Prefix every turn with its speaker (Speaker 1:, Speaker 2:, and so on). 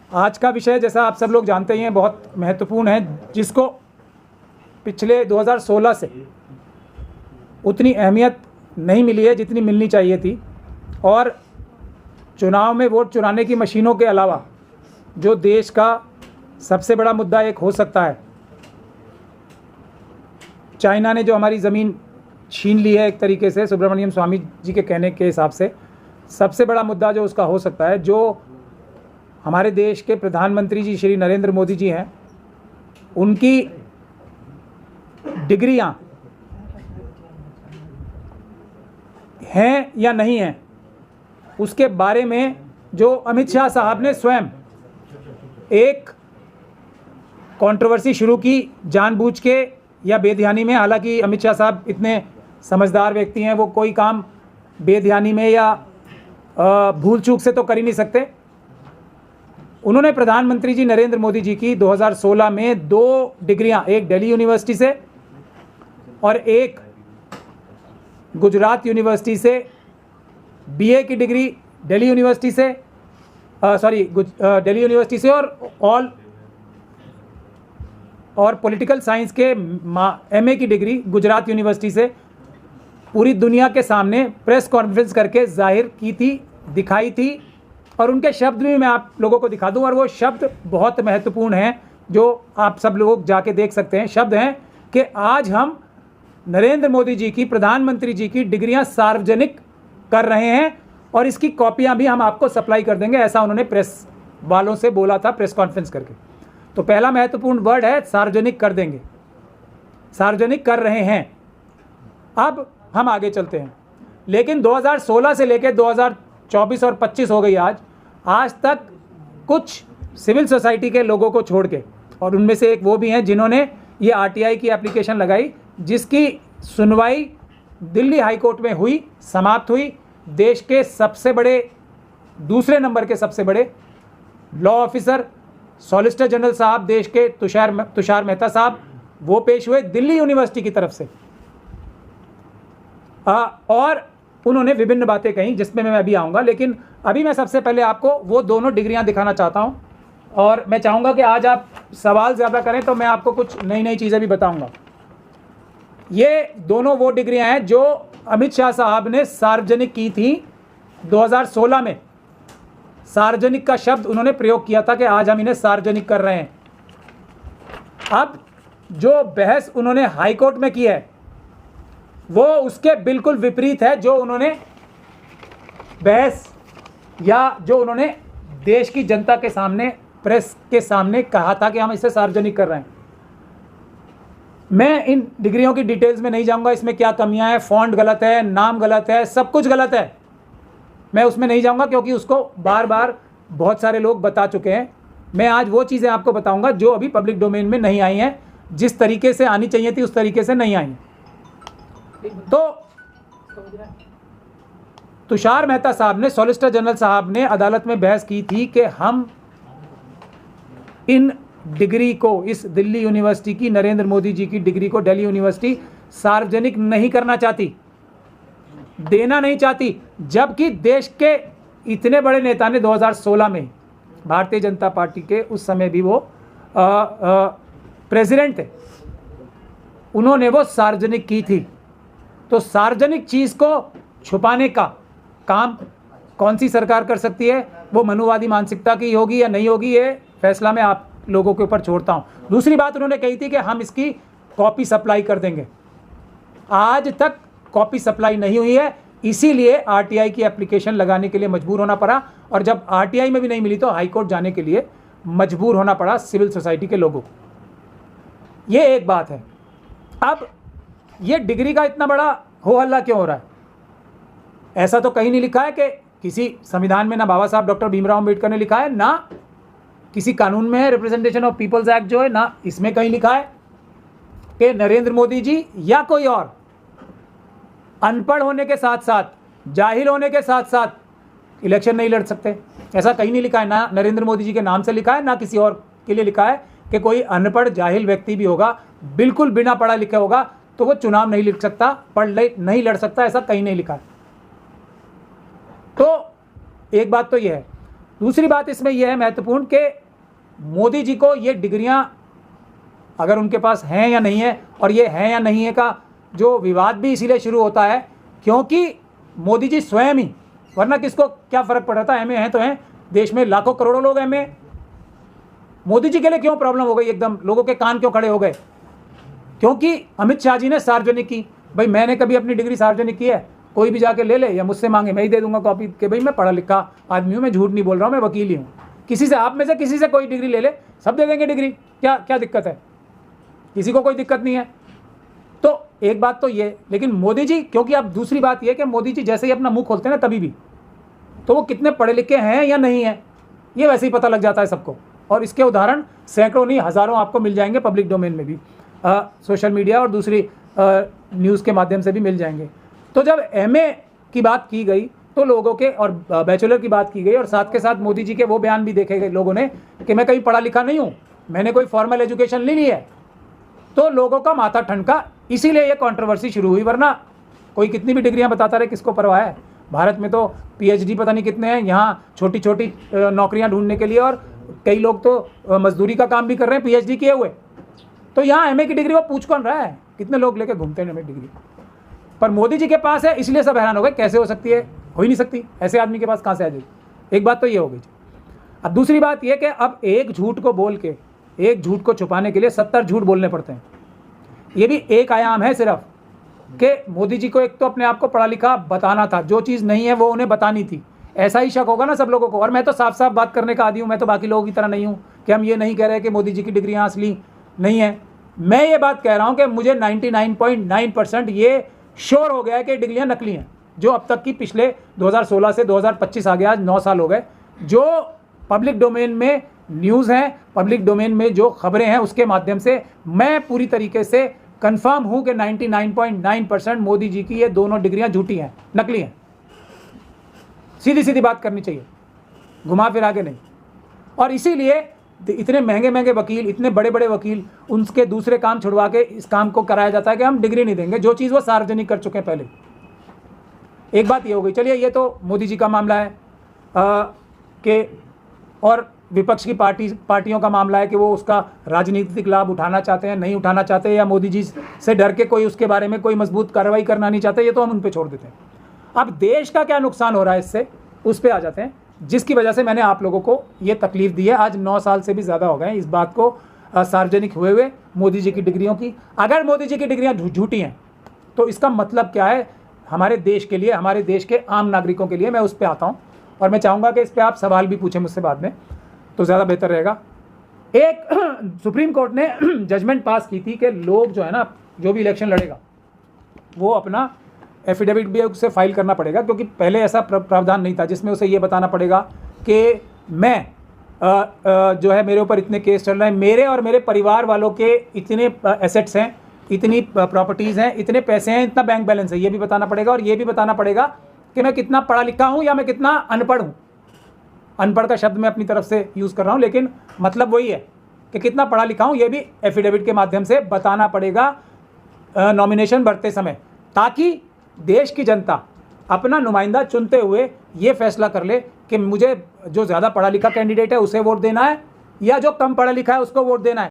Speaker 1: आज का विषय जैसा आप सब लोग जानते ही हैं बहुत महत्वपूर्ण है, जिसको पिछले 2016 से उतनी अहमियत नहीं मिली है जितनी मिलनी चाहिए थी। और चुनाव में वोट चुराने की मशीनों के अलावा जो देश का सबसे बड़ा मुद्दा एक हो सकता है, चाइना ने जो हमारी ज़मीन छीन ली है एक तरीके से, सुब्रमण्यम स्वामी जी के कहने के हिसाब से सबसे बड़ा मुद्दा जो उसका हो सकता है, जो हमारे देश के प्रधानमंत्री जी श्री नरेंद्र मोदी जी हैं, उनकी डिग्रियां हैं या नहीं हैं, उसके बारे में जो अमित शाह साहब ने स्वयं एक कंट्रोवर्सी शुरू की जानबूझ के या बेध्यानी में। हालांकि अमित शाह साहब इतने समझदार व्यक्ति हैं, वो कोई काम बेध्यानी में या भूल चूक से तो कर ही नहीं सकते। उन्होंने प्रधानमंत्री जी नरेंद्र मोदी जी की 2016 में 2 डिग्रियां, एक दिल्ली यूनिवर्सिटी से और एक गुजरात यूनिवर्सिटी से बीए की डिग्री दिल्ली यूनिवर्सिटी से दिल्ली यूनिवर्सिटी से और पॉलिटिकल साइंस के एमए की डिग्री गुजरात यूनिवर्सिटी से पूरी दुनिया के सामने प्रेस कॉन्फ्रेंस करके जाहिर की थी, दिखाई थी। और उनके शब्द भी मैं आप लोगों को दिखा दूं, और वो शब्द बहुत महत्वपूर्ण हैं जो आप सब लोग जाके देख सकते हैं। शब्द हैं कि आज हम नरेंद्र मोदी जी की, प्रधानमंत्री जी की डिग्रियां सार्वजनिक कर रहे हैं और इसकी कॉपियां भी हम आपको सप्लाई कर देंगे, ऐसा उन्होंने प्रेस वालों से बोला था प्रेस कॉन्फ्रेंस करके। तो पहला महत्वपूर्ण वर्ड है सार्वजनिक कर देंगे, सार्वजनिक कर रहे हैं। अब हम आगे चलते हैं। लेकिन 2016 से लेकर 2024 और 25 हो गई आज तक कुछ सिविल सोसाइटी के लोगों को छोड़ के, और उनमें से एक वो भी हैं जिन्होंने ये आरटीआई की एप्लीकेशन लगाई, जिसकी सुनवाई दिल्ली हाई कोर्ट में हुई, समाप्त हुई। देश के सबसे बड़े, दूसरे नंबर के सबसे बड़े लॉ ऑफिसर सॉलिसिटर जनरल साहब देश के तुषार मेहता साहब, वो पेश हुए दिल्ली यूनिवर्सिटी की तरफ से, और उन्होंने विभिन्न बातें कही जिसमें मैं अभी आऊँगा। लेकिन अभी मैं सबसे पहले आपको वो दोनों डिग्रियां दिखाना चाहता हूं, और मैं चाहूँगा कि आज आप सवाल ज़्यादा करें तो मैं आपको कुछ नई नई चीज़ें भी बताऊंगा। ये दोनों वो डिग्रियां हैं जो अमित शाह साहब ने सार्वजनिक की थी 2016 में। सार्वजनिक का शब्द उन्होंने प्रयोग किया था कि आज हम इन्हें सार्वजनिक कर रहे हैं। अब जो बहस उन्होंने हाई कोर्ट में की है वो उसके बिल्कुल विपरीत है जो उन्होंने बहस या जो उन्होंने देश की जनता के सामने, प्रेस के सामने कहा था कि हम इसे सार्वजनिक कर रहे हैं। मैं इन डिग्रियों की डिटेल्स में नहीं जाऊंगा, इसमें क्या कमियां हैं, फॉन्ट गलत है, नाम गलत है, सब कुछ गलत है, मैं उसमें नहीं जाऊंगा क्योंकि उसको बार बार बहुत सारे लोग बता चुके हैं। मैं आज वो चीज़ें आपको बताऊंगा जो अभी पब्लिक डोमेन में नहीं आई हैं, जिस तरीके से आनी चाहिए थी उस तरीके से नहीं आई हैं। तो तुषार मेहता साहब ने, सॉलिसिटर जनरल साहब ने अदालत में बहस की थी कि हम इन डिग्री को, इस दिल्ली यूनिवर्सिटी की, नरेंद्र मोदी जी की डिग्री को दिल्ली यूनिवर्सिटी सार्वजनिक नहीं करना चाहती, देना नहीं चाहती, जबकि देश के इतने बड़े नेता ने 2016 में, भारतीय जनता पार्टी के उस समय भी वो प्रेसिडेंट थे, उन्होंने वो सार्वजनिक की थी। तो सार्वजनिक चीज़ को छुपाने का काम कौन सी सरकार कर सकती है? वो मनुवादी मानसिकता की होगी या नहीं होगी, ये फैसला मैं आप लोगों के ऊपर छोड़ता हूँ। दूसरी बात उन्होंने कही थी कि हम इसकी कॉपी सप्लाई कर देंगे। आज तक कॉपी सप्लाई नहीं हुई है, इसीलिए आरटीआई की एप्लीकेशन लगाने के लिए मजबूर होना पड़ा, और जब आरटीआई में भी नहीं मिली तो हाई कोर्ट जाने के लिए मजबूर होना पड़ा सिविल सोसाइटी के लोगों को। ये एक बात है। अब ये डिग्री का इतना बड़ा हो हल्ला क्यों हो रहा है? ऐसा तो कहीं नहीं लिखा है कि किसी संविधान में, ना बाबा साहब डॉक्टर भीमराव अम्बेडकर ने लिखा है, ना किसी कानून में है रिप्रेजेंटेशन ऑफ पीपल्स एक्ट जो है, ना इसमें कहीं लिखा है कि नरेंद्र मोदी जी या कोई और अनपढ़ होने के साथ साथ, जाहिल होने के साथ साथ इलेक्शन नहीं लड़ सकते। ऐसा कहीं नहीं लिखा है, ना नरेंद्र मोदी जी के नाम से लिखा है, ना किसी और के लिए लिखा है कि कोई अनपढ़ जाहिल व्यक्ति भी होगा, बिल्कुल बिना पढ़ा लिखा होगा तो वो चुनाव नहीं लड़ सकता, नहीं लड़ सकता, ऐसा कहीं नहीं लिखा है। तो एक बात तो यह है। दूसरी बात इसमें यह है महत्वपूर्ण कि मोदी जी को ये डिग्रियां अगर उनके पास हैं या नहीं है, और ये हैं या नहीं है का जो विवाद भी इसीलिए शुरू होता है क्योंकि मोदी जी स्वयं ही, वरना किसको क्या फ़र्क पड़ रहा था, एमए हैं तो हैं, देश में लाखों करोड़ों लोग एमए। मोदी जी के लिए क्यों प्रॉब्लम हो गई, एकदम लोगों के कान क्यों खड़े हो गए? क्योंकि अमित शाह जी ने सार्वजनिक की। भाई मैंने कभी अपनी डिग्री सार्वजनिक की है? कोई भी जाके ले ले या मुझसे मांगे, मैं ही दे दूंगा कॉपी कि भाई मैं पढ़ा लिखा आदमी हूँ, मैं झूठ नहीं बोल रहा हूँ, मैं वकील ही हूँ। किसी से, आप में से किसी से कोई डिग्री ले ले, सब दे देंगे डिग्री, क्या क्या दिक्कत है? किसी को कोई दिक्कत नहीं है। तो एक बात तो ये, लेकिन मोदी जी, क्योंकि अब दूसरी बात ये कि मोदी जी जैसे ही अपना मुंह खोलते हैं ना तभी भी, तो वो कितने पढ़े लिखे हैं या नहीं है ये वैसे ही पता लग जाता है सबको। और इसके उदाहरण सैकड़ों नहीं हज़ारों आपको मिल जाएंगे, पब्लिक डोमेन में भी, सोशल मीडिया और दूसरी न्यूज़ के माध्यम से भी मिल जाएंगे। तो जब एमए की बात की गई तो लोगों के, और बैचलर की बात की गई, और साथ के साथ मोदी जी के वो बयान भी देखे गए लोगों ने कि मैं कहीं पढ़ा लिखा नहीं हूँ, मैंने कोई फॉर्मल एजुकेशन नहीं ली है, तो लोगों का माथा ठनका, इसीलिए ये कंट्रोवर्सी शुरू हुई। वरना कोई कितनी भी डिग्रियां बताता रहे, किसको परवाह है? भारत में तो पीएचडी पता नहीं कितने हैं, यहाँ छोटी छोटी नौकरियां ढूंढने के लिए, और कई लोग तो मजदूरी का काम भी कर रहे हैं पीएचडी किए हुए। तो यहाँ एमए की डिग्री वो पूछ कौन रहा है? कितने लोग लेके घूमते हैं एमए डिग्री, पर मोदी जी के पास है, इसलिए सब हैरान हो गए कैसे हो सकती है, हो ही नहीं सकती, ऐसे आदमी के पास कहाँ से आ जाएगी। एक बात तो ये हो गई। अब दूसरी बात ये कि अब एक झूठ को बोल के, एक झूठ को छुपाने के लिए 70 झूठ बोलने पड़ते हैं। ये भी एक आयाम है सिर्फ कि मोदी जी को एक तो अपने आप को पढ़ा लिखा बताना था, जो चीज़ नहीं है वो उन्हें बतानी थी, ऐसा ही शक होगा ना सब लोगों को। और मैं तो साफ साफ बात करने का आदी हूँ, मैं तो बाकी लोगों की तरह नहीं हूँ कि हम ये नहीं कह रहे कि मोदी जी की डिग्रियाँ असली नहीं है। मैं ये बात कह रहा हूँ कि मुझे 99.9% ये श्योर हो गया है कि डिग्रियाँ नकली हैं, जो अब तक की पिछले 2016 से 2025 आ गया, आज 9 साल हो गए, जो पब्लिक डोमेन में न्यूज़ हैं, पब्लिक डोमेन में जो खबरें हैं, उसके माध्यम से मैं पूरी तरीके से कंफर्म हूं कि 99.9% मोदी जी की ये दोनों डिग्रियां झूठी हैं, नकली हैं। सीधी सीधी बात करनी चाहिए, घुमा फिरा के नहीं। और इसीलिए इतने महंगे महंगे वकील, इतने बड़े बड़े वकील, उनके दूसरे काम छुड़वा के इस काम को कराया जाता है कि हम डिग्री नहीं देंगे, जो चीज़ वो सार्वजनिक कर चुके हैं पहले। एक बात ये हो गई। चलिए, ये तो मोदी जी का मामला है कि, और विपक्ष की पार्टियों का मामला है कि वो उसका राजनीतिक लाभ उठाना चाहते हैं, नहीं उठाना चाहते, या मोदी जी से डर के कोई उसके बारे में कोई मजबूत कार्रवाई करना नहीं चाहते, ये तो हम उन पे छोड़ देते हैं। अब देश का क्या नुकसान हो रहा है इससे, उस पर आ जाते हैं, जिसकी वजह से मैंने आप लोगों को ये तकलीफ दी है। आज 9 साल से भी ज़्यादा हो गए इस बात को सार्वजनिक हुए मोदी जी की डिग्रियों की। अगर मोदी जी की डिग्रियाँ झूठी हैं तो इसका मतलब क्या है हमारे देश के लिए, हमारे देश के आम नागरिकों के लिए? मैं उस पर आता हूँ, और मैं चाहूँगा कि इस पर आप सवाल भी पूछें मुझसे बाद में, तो ज़्यादा बेहतर रहेगा। एक सुप्रीम कोर्ट ने जजमेंट पास की थी कि लोग जो है ना, जो भी इलेक्शन लड़ेगा वो अपना एफिडेविट भी उसे फाइल करना पड़ेगा, क्योंकि पहले ऐसा प्रावधान नहीं था जिसमें उसे ये बताना पड़ेगा कि मैं जो है मेरे ऊपर इतने केस चल रहे हैं, मेरे और मेरे परिवार वालों के इतने एसेट्स हैं, इतनी प्रॉपर्टीज़ हैं, इतने पैसे हैं, इतना बैंक बैलेंस है, ये भी बताना पड़ेगा। और ये भी बताना पड़ेगा कि मैं कितना पढ़ा लिखा हूँ या मैं कितना अनपढ़ हूँ। अनपढ़ का शब्द मैं अपनी तरफ से यूज़ कर रहा हूँ, लेकिन मतलब वही है कि कितना पढ़ा लिखा हूँ, ये भी एफिडेविट के माध्यम से बताना पड़ेगा नॉमिनेशन भरते समय, ताकि देश की जनता अपना नुमाइंदा चुनते हुए ये फैसला कर ले कि मुझे जो ज़्यादा पढ़ा लिखा कैंडिडेट है उसे वोट देना है या जो कम पढ़ा लिखा है उसको वोट देना है।